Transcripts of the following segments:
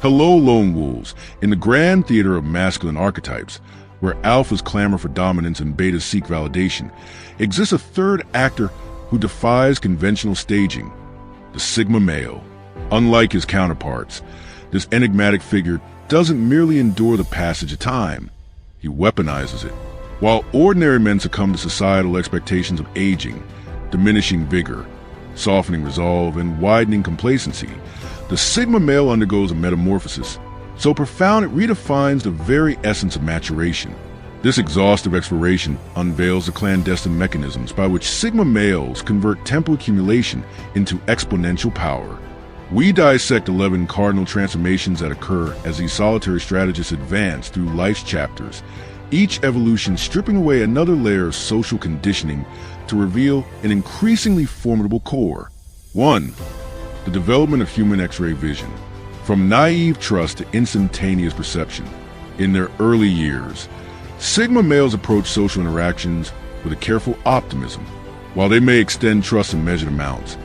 Hello, lone wolves. In the grand theater of masculine archetypes, where alphas clamor for dominance and betas seek validation, exists a third actor who defies conventional staging, the Sigma male. Unlike his counterparts, this enigmatic figure doesn't merely endure the passage of time, he weaponizes it. While ordinary men succumb to societal expectations of aging, diminishing vigor, softening resolve, and widening complacency, the Sigma male undergoes a metamorphosis so profound it redefines the very essence of maturation. This exhaustive exploration unveils the clandestine mechanisms by which Sigma males convert temporal accumulation into exponential power. We dissect 11 cardinal transformations that occur as these solitary strategists advance through life's chapters, each evolution stripping away another layer of social conditioning to reveal an increasingly formidable core. 1. The development of human X-ray vision. From naive trust to instantaneous perception. In their early years, Sigma males approach social interactions with a careful optimism. While they may extend trust in measured amounts,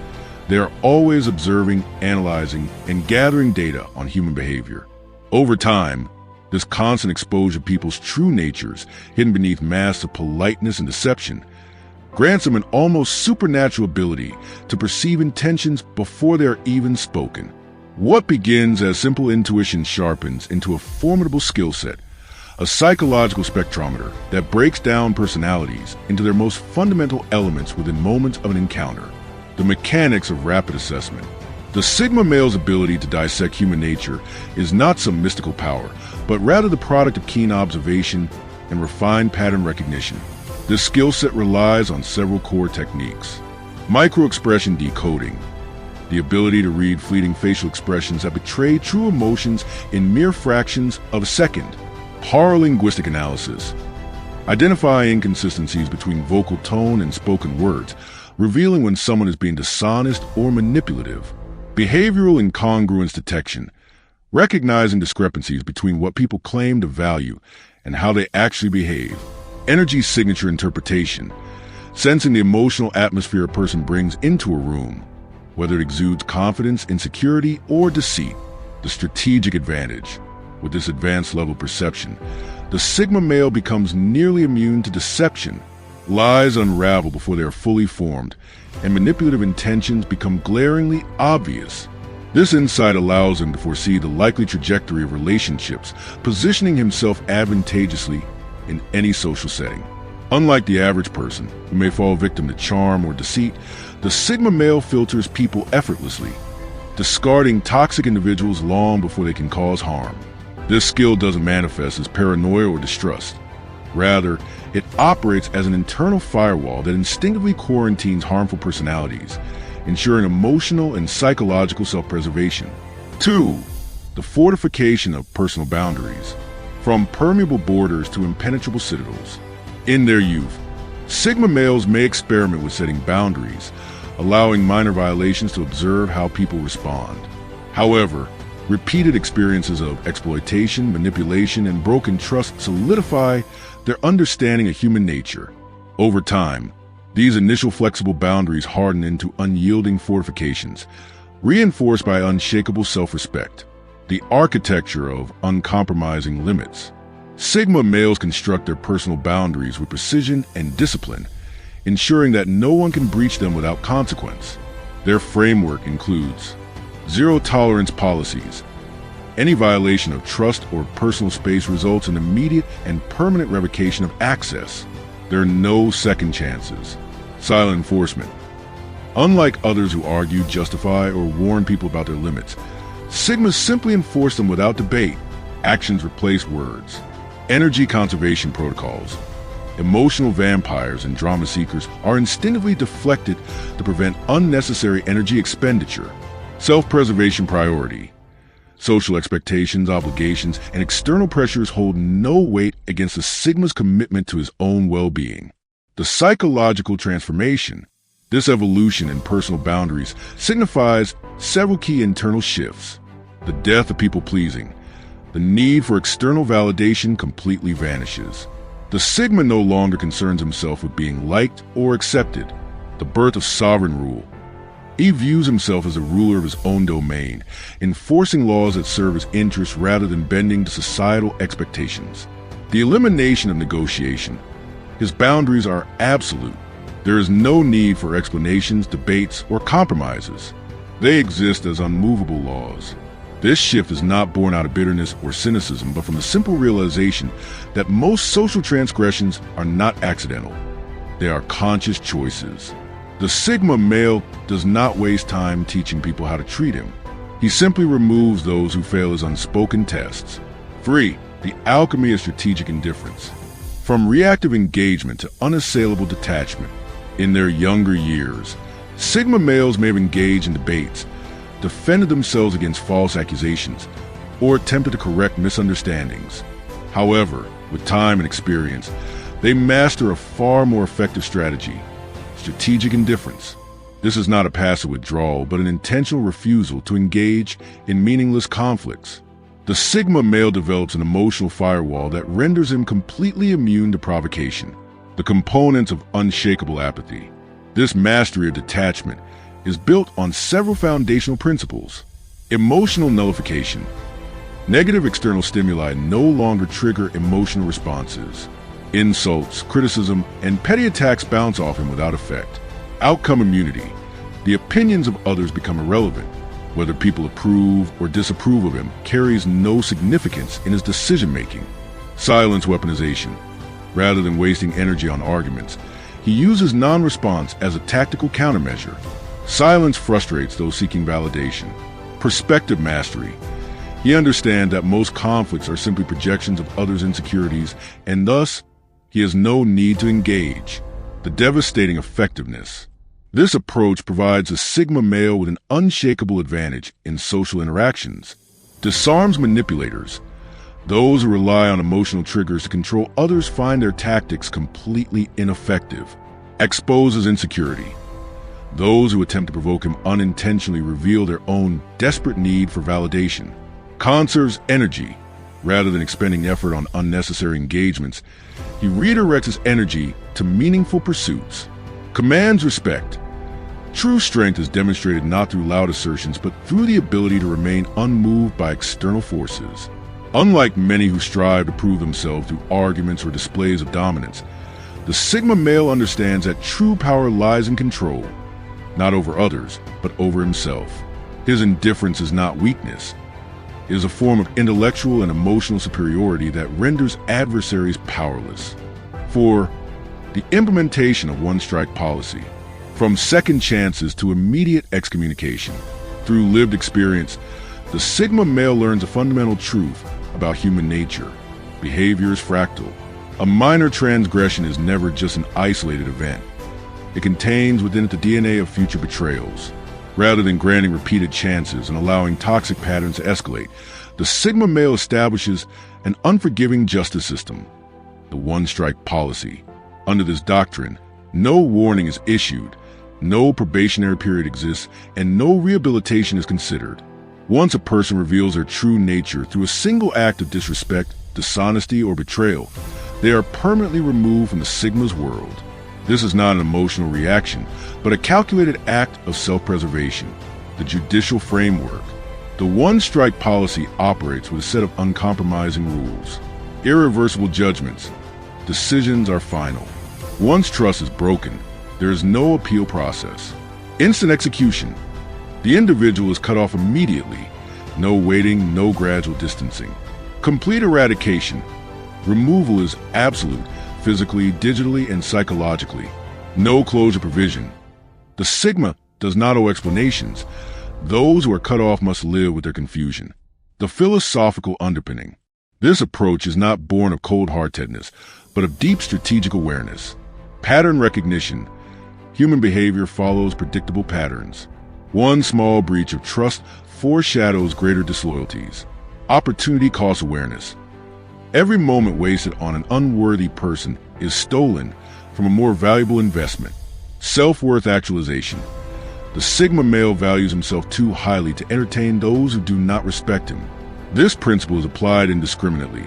they are always observing, analyzing, and gathering data on human behavior. Over time, this constant exposure to people's true natures, hidden beneath masks of politeness and deception, grants them an almost supernatural ability to perceive intentions before they are even spoken. What begins as simple intuition sharpens into a formidable skill set, a psychological spectrometer that breaks down personalities into their most fundamental elements within moments of an encounter. The mechanics of rapid assessment. The Sigma male's ability to dissect human nature is not some mystical power, but rather the product of keen observation and refined pattern recognition. This skill set relies on several core techniques. Micro-expression decoding, the ability to read fleeting facial expressions that betray true emotions in mere fractions of a second. Paralinguistic analysis, identifying inconsistencies between vocal tone and spoken words, revealing when someone is being dishonest or manipulative. Behavioral incongruence detection, recognizing discrepancies between what people claim to value and how they actually behave. Energy signature interpretation, sensing the emotional atmosphere a person brings into a room, whether it exudes confidence, insecurity, or deceit. The strategic advantage. With this advanced level perception, the Sigma male becomes nearly immune to deception. Lies unravel before they are fully formed, and manipulative intentions become glaringly obvious. This insight allows him to foresee the likely trajectory of relationships, positioning himself advantageously in any social setting. Unlike the average person, who may fall victim to charm or deceit, the Sigma male filters people effortlessly, discarding toxic individuals long before they can cause harm. This skill doesn't manifest as paranoia or distrust. Rather, it operates as an internal firewall that instinctively quarantines harmful personalities, ensuring emotional and psychological self-preservation. 2. The fortification of personal boundaries. From permeable borders to impenetrable citadels. In their youth, Sigma males may experiment with setting boundaries, allowing minor violations to observe how people respond. However, repeated experiences of exploitation, manipulation, and broken trust solidify their understanding of human nature. Over time, these initial flexible boundaries harden into unyielding fortifications, reinforced by unshakable self-respect. The architecture of uncompromising limits. Sigma males construct their personal boundaries with precision and discipline, ensuring that no one can breach them without consequence. Their framework includes zero-tolerance policies. Any violation of trust or personal space results in immediate and permanent revocation of access. There are no second chances. Silent enforcement. Unlike others who argue, justify, or warn people about their limits, Sigmas simply enforce them without debate. Actions replace words. Energy conservation protocols. Emotional vampires and drama seekers are instinctively deflected to prevent unnecessary energy expenditure. Self-preservation priority. Social expectations, obligations, and external pressures hold no weight against the Sigma's commitment to his own well-being. The psychological transformation. This evolution in personal boundaries signifies several key internal shifts. The death of people-pleasing. The need for external validation completely vanishes. The Sigma no longer concerns himself with being liked or accepted. The birth of sovereign rule. He views himself as a ruler of his own domain, enforcing laws that serve his interests rather than bending to societal expectations. The elimination of negotiation. His boundaries are absolute. There is no need for explanations, debates, or compromises. They exist as unmovable laws. This shift is not born out of bitterness or cynicism, but from the simple realization that most social transgressions are not accidental. They are conscious choices. The Sigma male does not waste time teaching people how to treat him. He simply removes those who fail his unspoken tests. 3. The alchemy of strategic indifference. From reactive engagement to unassailable detachment. In their younger years, Sigma males may have engaged in debates, defended themselves against false accusations, or attempted to correct misunderstandings. However, with time and experience, they master a far more effective strategy: strategic indifference. This is not a passive withdrawal, but an intentional refusal to engage in meaningless conflicts. The Sigma male develops an emotional firewall that renders him completely immune to provocation. The components of unshakable apathy. This mastery of detachment is built on several foundational principles. Emotional nullification. Negative external stimuli no longer trigger emotional responses. Insults, criticism, and petty attacks bounce off him without effect. Outcome immunity. The opinions of others become irrelevant. Whether people approve or disapprove of him carries no significance in his decision-making. Silence weaponization. Rather than wasting energy on arguments, he uses non-response as a tactical countermeasure. Silence frustrates those seeking validation. Perspective mastery. He understands that most conflicts are simply projections of others' insecurities, and thus, he has no need to engage. The devastating effectiveness. This approach provides a Sigma male with an unshakable advantage in social interactions. Disarms manipulators. Those who rely on emotional triggers to control others find their tactics completely ineffective. Exposes insecurity. Those who attempt to provoke him unintentionally reveal their own desperate need for validation. Conserves energy. Rather than expending effort on unnecessary engagements, he redirects his energy to meaningful pursuits. Commands respect. True strength is demonstrated not through loud assertions, but through the ability to remain unmoved by external forces. Unlike many who strive to prove themselves through arguments or displays of dominance, the Sigma male understands that true power lies in control, not over others, but over himself. His indifference is not weakness. It is a form of intellectual and emotional superiority that renders adversaries powerless. 4. The implementation of one-strike policy. From second chances to immediate excommunication. Through lived experience, the Sigma male learns a fundamental truth about human nature. Behavior is fractal. A minor transgression is never just an isolated event. It contains within it the DNA of future betrayals. Rather than granting repeated chances and allowing toxic patterns to escalate, the Sigma male establishes an unforgiving justice system, the one-strike policy. Under this doctrine, no warning is issued, no probationary period exists, and no rehabilitation is considered. Once a person reveals their true nature through a single act of disrespect, dishonesty, or betrayal, they are permanently removed from the Sigma's world. This is not an emotional reaction, but a calculated act of self-preservation. The judicial framework. The one-strike policy operates with a set of uncompromising rules. Irreversible judgments. Decisions are final. Once trust is broken, there is no appeal process. Instant execution. The individual is cut off immediately. No waiting, no gradual distancing. Complete eradication. Removal is absolute, physically, digitally, and psychologically. No closure provision. The Sigma does not owe explanations. Those who are cut off must live with their confusion. The philosophical underpinning. This approach is not born of cold-heartedness, but of deep strategic awareness. Pattern recognition. Human behavior follows predictable patterns. One small breach of trust foreshadows greater disloyalties. Opportunity cost awareness. Every moment wasted on an unworthy person is stolen from a more valuable investment. Self-worth actualization. The Sigma male values himself too highly to entertain those who do not respect him. This principle is applied indiscriminately.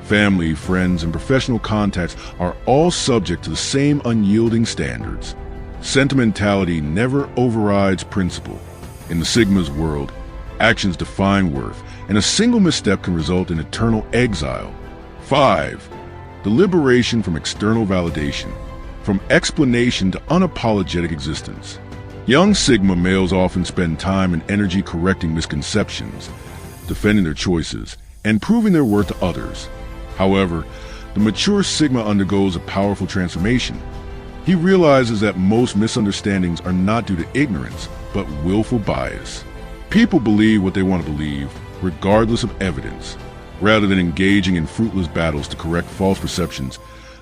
Family, friends, and professional contacts are all subject to the same unyielding standards. Sentimentality never overrides principle. In the Sigma's world, actions define worth, and a single misstep can result in eternal exile. 5. The liberation from external validation, from explanation to unapologetic existence. Young Sigma males often spend time and energy correcting misconceptions, defending their choices, and proving their worth to others. However, the mature Sigma undergoes a powerful transformation. He realizes that most misunderstandings are not due to ignorance, but willful bias. People believe what they want to believe, regardless of evidence. Rather than engaging in fruitless battles to correct false perceptions,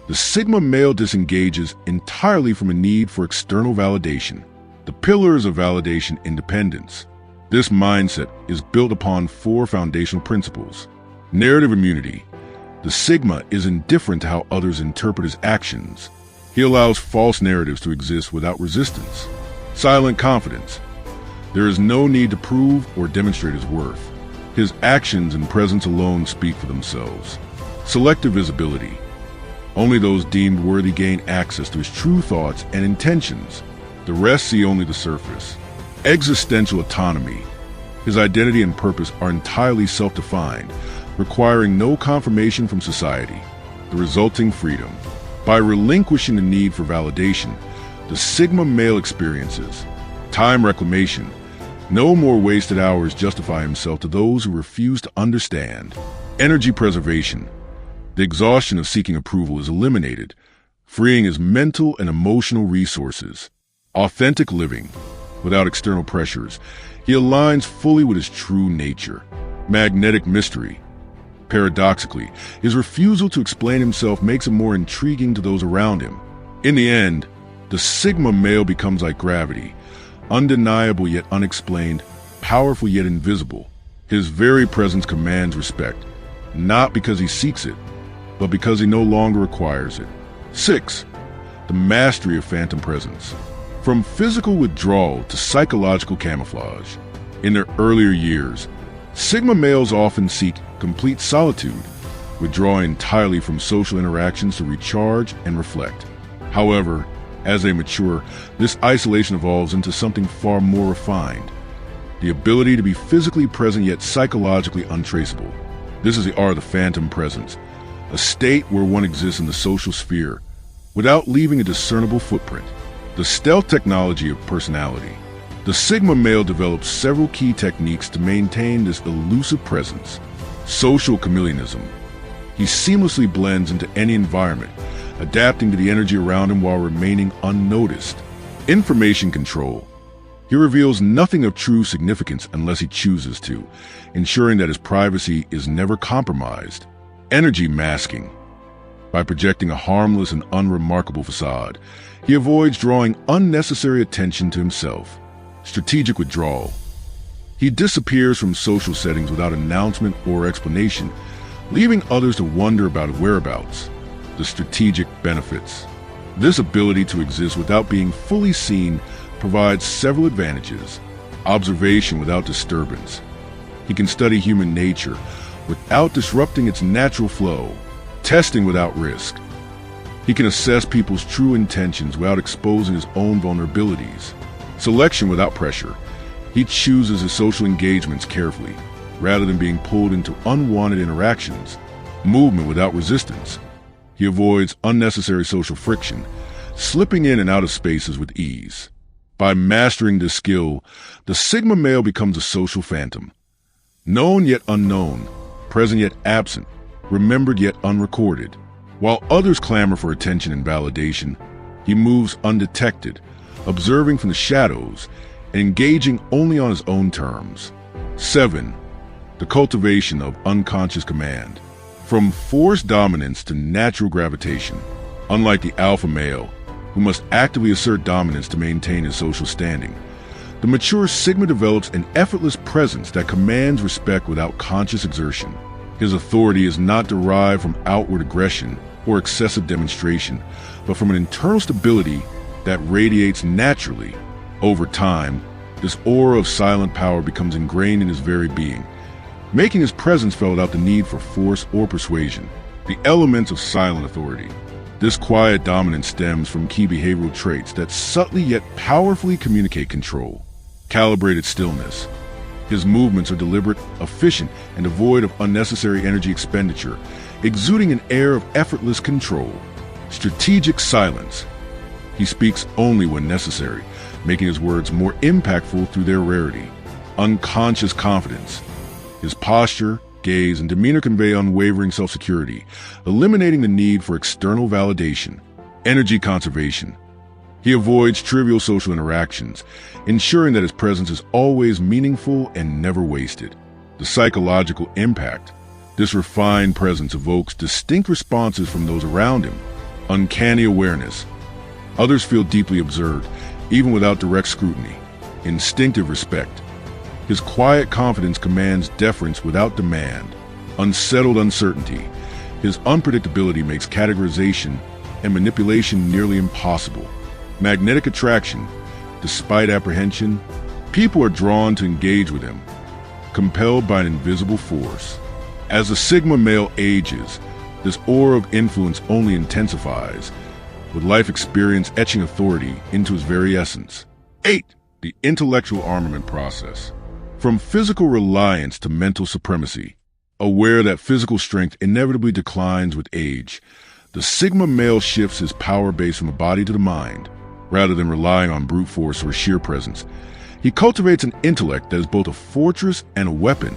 the Sigma male disengages entirely from a need for external validation. The pillars of validation: independence. This mindset is built upon 4 foundational principles. Narrative immunity. The Sigma is indifferent to how others interpret his actions. He allows false narratives to exist without resistance. Silent confidence. There is no need to prove or demonstrate his worth. His actions and presence alone speak for themselves. Selective visibility. Only those deemed worthy gain access to his true thoughts and intentions. The rest see only the surface. Existential autonomy. His identity and purpose are entirely self-defined, requiring no confirmation from society. The resulting freedom. By relinquishing the need for validation, the Sigma male experiences time reclamation. No more wasted hours justify himself to those who refuse to understand. Energy preservation. The exhaustion of seeking approval is eliminated, freeing his mental and emotional resources. Authentic living. Without external pressures, he aligns fully with his true nature. Magnetic mystery. Paradoxically, his refusal to explain himself makes him more intriguing to those around him. In the end, the Sigma male becomes like gravity, undeniable yet unexplained, powerful yet invisible. His very presence commands respect, not because he seeks it, but because he no longer requires it. 6. The mastery of phantom presence. From physical withdrawal to psychological camouflage. In their earlier years, Sigma males often seek complete solitude, withdrawing entirely from social interactions to recharge and reflect. However, as they mature, this isolation evolves into something far more refined: the ability to be physically present yet psychologically untraceable. This is the art of the phantom presence, a state where one exists in the social sphere without leaving a discernible footprint. The stealth technology of personality. The Sigma male develops several key techniques to maintain this elusive presence. Social chameleonism. He seamlessly blends into any environment, adapting to the energy around him while remaining unnoticed. Information control. He reveals nothing of true significance unless he chooses to, ensuring that his privacy is never compromised. Energy masking. By projecting a harmless and unremarkable facade, he avoids drawing unnecessary attention to himself. Strategic withdrawal. He disappears from social settings without announcement or explanation, leaving others to wonder about his whereabouts. The strategic benefits. This ability to exist without being fully seen provides several advantages. Observation without disturbance. He can study human nature without disrupting its natural flow. Testing without risk. He can assess people's true intentions without exposing his own vulnerabilities. Selection without pressure. He chooses his social engagements carefully, rather than being pulled into unwanted interactions. Movement without resistance. He avoids unnecessary social friction, slipping in and out of spaces with ease. By mastering this skill, the Sigma male becomes a social phantom. Known yet unknown, present yet absent, remembered yet unrecorded. While others clamor for attention and validation, he moves undetected, observing from the shadows and engaging only on his own terms. 7. The cultivation of unconscious command. From forced dominance to natural gravitation. Unlike the alpha male, who must actively assert dominance to maintain his social standing, the mature Sigma develops an effortless presence that commands respect without conscious exertion. His authority is not derived from outward aggression or excessive demonstration, but from an internal stability that radiates naturally. Over time, this aura of silent power becomes ingrained in his very being, making his presence felt without the need for force or persuasion. The elements of silent authority. This quiet dominance stems from key behavioral traits that subtly yet powerfully communicate control. Calibrated stillness. His movements are deliberate, efficient, and devoid of unnecessary energy expenditure, exuding an air of effortless control. Strategic silence. He speaks only when necessary, making his words more impactful through their rarity. Unconscious confidence. His posture, gaze, and demeanor convey unwavering self-security, eliminating the need for external validation. Energy conservation. He avoids trivial social interactions, ensuring that his presence is always meaningful and never wasted. The psychological impact. This refined presence evokes distinct responses from those around him. Uncanny awareness. Others feel deeply observed, even without direct scrutiny. Instinctive respect. His quiet confidence commands deference without demand. Unsettled uncertainty. His unpredictability makes categorization and manipulation nearly impossible. Magnetic attraction. Despite apprehension, people are drawn to engage with him, compelled by an invisible force. As the Sigma male ages, this aura of influence only intensifies, with life experience etching authority into his very essence. 8. The intellectual armament process. From physical reliance to mental supremacy, aware that physical strength inevitably declines with age, the Sigma male shifts his power base from the body to the mind. Rather than relying on brute force or sheer presence, he cultivates an intellect that is both a fortress and a weapon,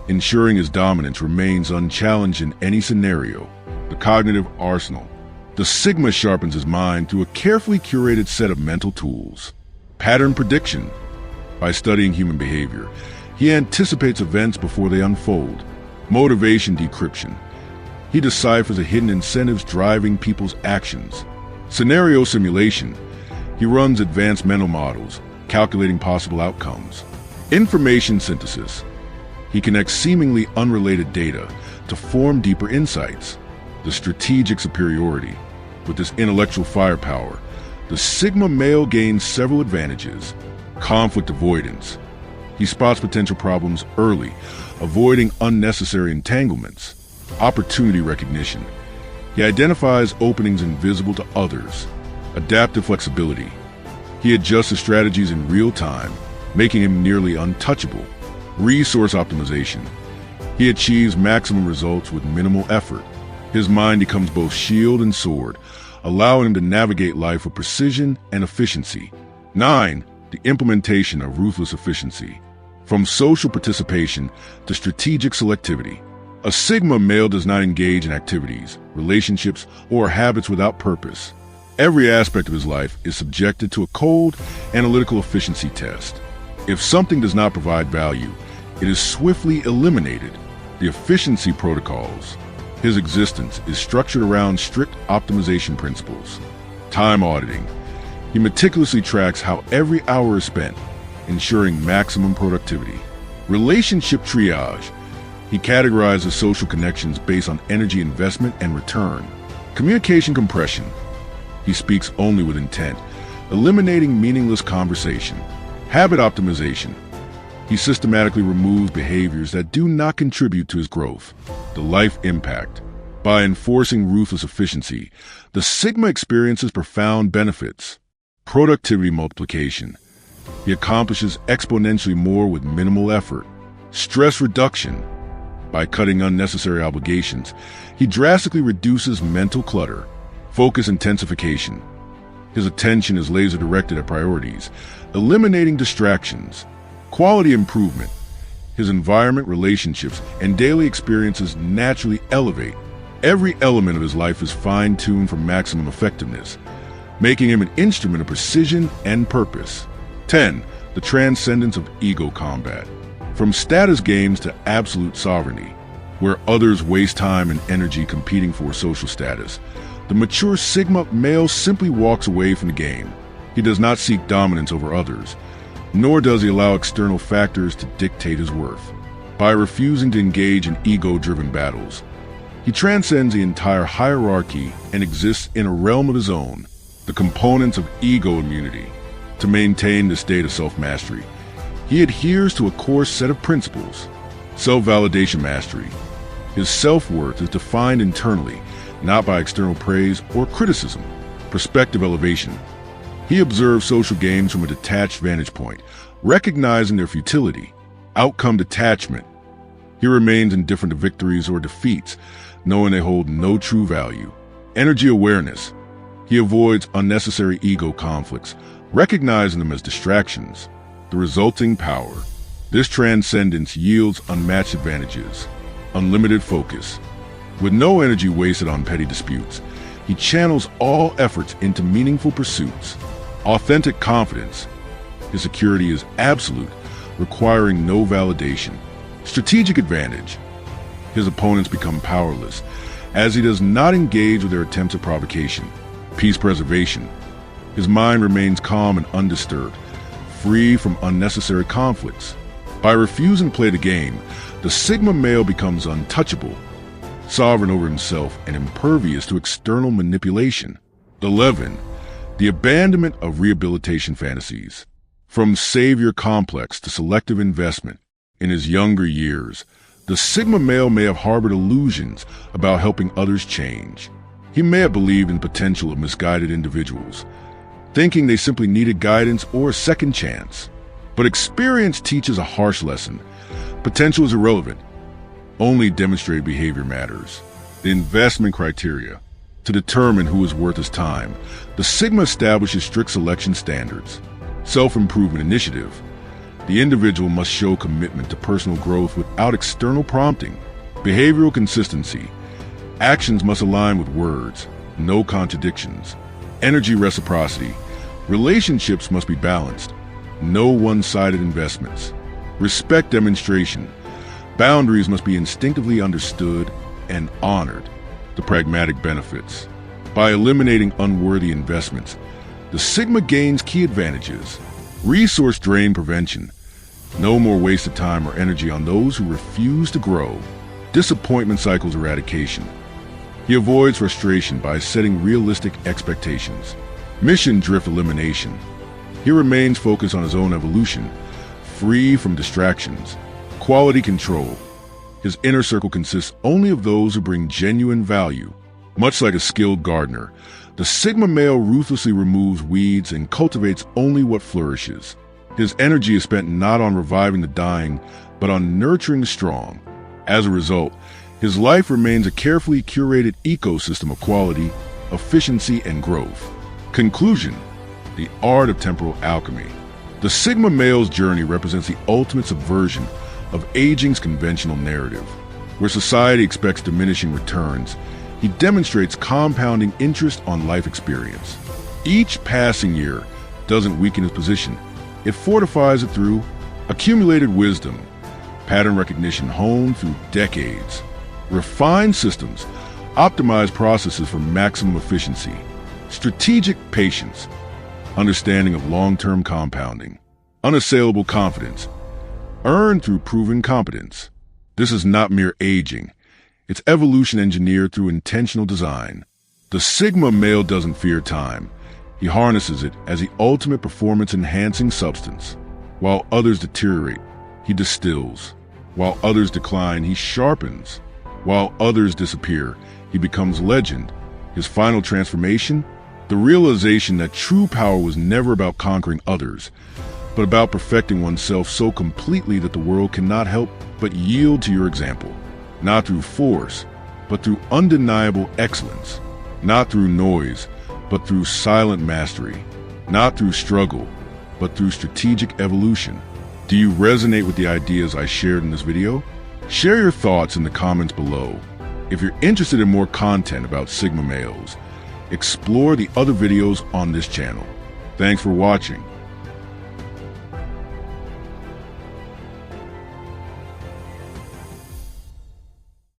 ensuring his dominance remains unchallenged in any scenario. The cognitive arsenal. The Sigma sharpens his mind through a carefully curated set of mental tools. Pattern prediction. By studying human behavior, he anticipates events before they unfold. Motivation decryption. He deciphers the hidden incentives driving people's actions. Scenario simulation. He runs advanced mental models, calculating possible outcomes. Information synthesis. He connects seemingly unrelated data to form deeper insights. The strategic superiority. With this intellectual firepower, the Sigma male gains several advantages. Conflict avoidance. He spots potential problems early, avoiding unnecessary entanglements. Opportunity recognition. He identifies openings invisible to others. Adaptive flexibility. He adjusts his strategies in real time, making him nearly untouchable. Resource optimization. He achieves maximum results with minimal effort. His mind becomes both shield and sword, allowing him to navigate life with precision and efficiency. 9. The implementation of ruthless efficiency. From social participation to strategic selectivity. A Sigma male does not engage in activities, relationships, or habits without purpose. Every aspect of his life is subjected to a cold, analytical efficiency test. If something does not provide value, it is swiftly eliminated. The efficiency protocols. His existence is structured around strict optimization principles. Time auditing. He meticulously tracks how every hour is spent, ensuring maximum productivity. Relationship triage. He categorizes social connections based on energy investment and return. Communication compression. He speaks only with intent, eliminating meaningless conversation. Habit optimization. He systematically removes behaviors that do not contribute to his growth. The life impact. By enforcing ruthless efficiency, the Sigma experiences profound benefits. Productivity multiplication. He accomplishes exponentially more with minimal effort. Stress reduction. By cutting unnecessary obligations, he drastically reduces mental clutter. Focus intensification. His attention is laser-directed at priorities, eliminating distractions. Quality improvement. His environment, relationships, and daily experiences naturally elevate. Every element of his life is fine-tuned for maximum effectiveness, making him an instrument of precision and purpose. 10. The transcendence of ego combat. From status games to absolute sovereignty, where others waste time and energy competing for social status, the mature Sigma male simply walks away from the game. He does not seek dominance over others, nor does he allow external factors to dictate his worth. By refusing to engage in ego-driven battles, he transcends the entire hierarchy and exists in a realm of his own. The components of ego immunity. To maintain this state of self-mastery, he adheres to a core set of principles. Self-validation mastery. His self-worth is defined internally, not by external praise or criticism. Perspective elevation. He observes social games from a detached vantage point, recognizing their futility. Outcome detachment. He remains indifferent to victories or defeats, knowing they hold no true value. Energy awareness. He avoids unnecessary ego conflicts, recognizing them as distractions. The resulting power. This transcendence yields unmatched advantages. Unlimited focus. With no energy wasted on petty disputes, he channels all efforts into meaningful pursuits. Authentic confidence. His security is absolute, requiring no validation. Strategic advantage. His opponents become powerless, as he does not engage with their attempts at provocation. Peace preservation. His mind remains calm and undisturbed, free from unnecessary conflicts. By refusing to play the game, the Sigma male becomes untouchable, sovereign over himself and impervious to external manipulation. 11. The abandonment of rehabilitation fantasies. From savior complex to selective investment. In his younger years, the Sigma male may have harbored illusions about helping others change. He may have believed in the potential of misguided individuals, thinking they simply needed guidance or a second chance. But experience teaches a harsh lesson. Potential is irrelevant. Only demonstrated behavior matters. The investment criteria. To determine who is worth his time, the Sigma establishes strict selection standards. Self-improvement initiative. The individual must show commitment to personal growth without external prompting. Behavioral consistency. Actions must align with words, no contradictions. Energy reciprocity. Relationships must be balanced, no one-sided investments. Respect demonstration. Boundaries must be instinctively understood and honored. The pragmatic benefits. By eliminating unworthy investments, the Sigma gains key advantages. Resource drain prevention. No more wasted time or energy on those who refuse to grow. Disappointment cycles eradication. He avoids frustration by setting realistic expectations. Mission drift elimination. He remains focused on his own evolution, free from distractions. Quality control. His inner circle consists only of those who bring genuine value. Much like a skilled gardener, the Sigma male ruthlessly removes weeds and cultivates only what flourishes. His energy is spent not on reviving the dying, but on nurturing the strong. As a result, his life remains a carefully curated ecosystem of quality, efficiency, and growth. Conclusion: the art of temporal alchemy. The Sigma male's journey represents the ultimate subversion of aging's conventional narrative. Where society expects diminishing returns, he demonstrates compounding interest on life experience. Each passing year doesn't weaken his position. It fortifies it through accumulated wisdom, pattern recognition honed through decades, refined systems, optimized processes for maximum efficiency, strategic patience, understanding of long-term compounding, unassailable confidence, earned through proven competence. This is not mere aging. It's evolution engineered through intentional design. The Sigma male doesn't fear time. He harnesses it as the ultimate performance-enhancing substance. While others deteriorate, he distills. While others decline, he sharpens. While others disappear, he becomes legend. His final transformation? The realization that true power was never about conquering others, but about perfecting oneself so completely that the world cannot help but yield to your example. Not through force, but through undeniable excellence. Not through noise, but through silent mastery. Not through struggle, but through strategic evolution. Do you resonate with the ideas I shared in this video? Share your thoughts in the comments below. If you're interested in more content about Sigma males, explore the other videos on this channel. Thanks for watching.